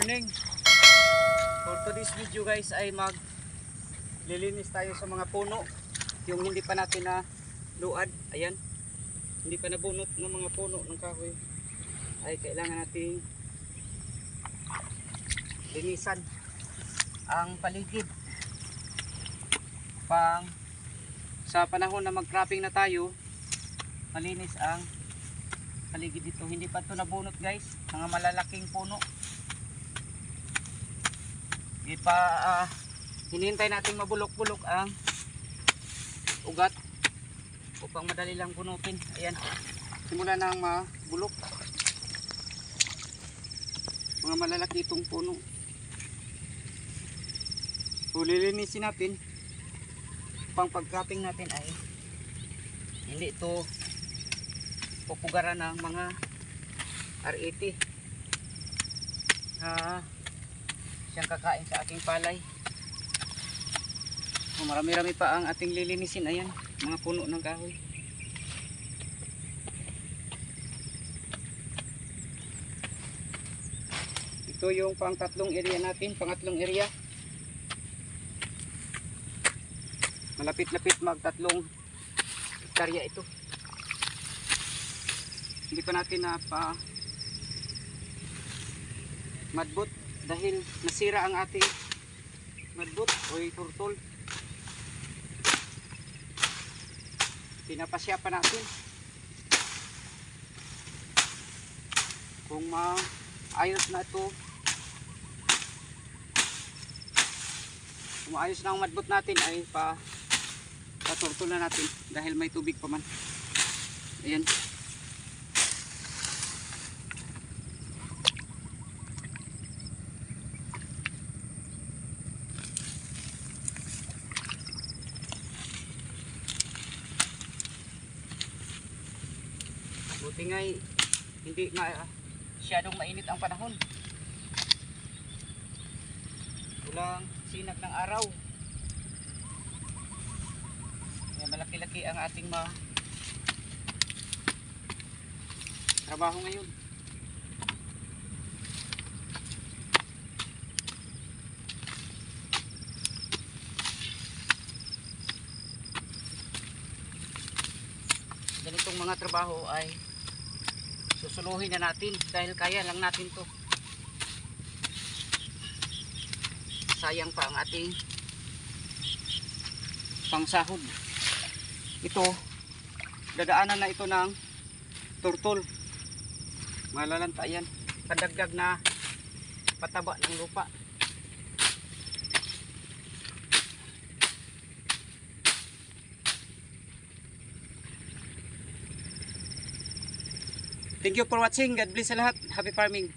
morning. For today's video guys ay maglilinis tayo sa mga puno. Yung hindi pa natin na luad. Ayan. Hindi pa nabunot ng mga puno ng kahoy. Ay kailangan nating linisan ang paligid. Sa panahon na mag-cropping na tayo, malinis ang paligid dito. Hindi pa ito nabunot guys, mga malalaking puno. Hinihintay natin mabulok-bulok ang ugat upang madali lang bunutin. Ayan, simula na ang mabulok mga malalaki itong puno. So lilinisin natin pang pag-cropping natin ay hindi ito pupugaran ng mga R80 siyang kakain sa aking palay. So, marami-rami pa ang ating lilinisin. Ayan, mga puno ng kahoy. Ito yung pang-tatlong area natin, pangatlong area. Malapit-lapit mag-3 hektarya ito. Hindi pa natin madbot dahil nasira ang ating madbot o turtol. Pinapasya pa natin kung maayos na ito, kung maayos na ang madbot natin ay paturtol na natin dahil may tubig pa man. Ayan. Buti nga'y hindi masyadong mainit ang panahon. Walang sinag ng araw. Malaki-laki ang ating trabaho ngayon. Ganitong mga trabaho ay susuluhin na natin dahil kaya lang natin to. Sayang pa ang ating pangsahod. Ito, dadaanan na ito ng turtol. Malalanta yan. Kadagdag na pataba ng lupa. Thank you for watching. God bless sa lahat. Happy farming.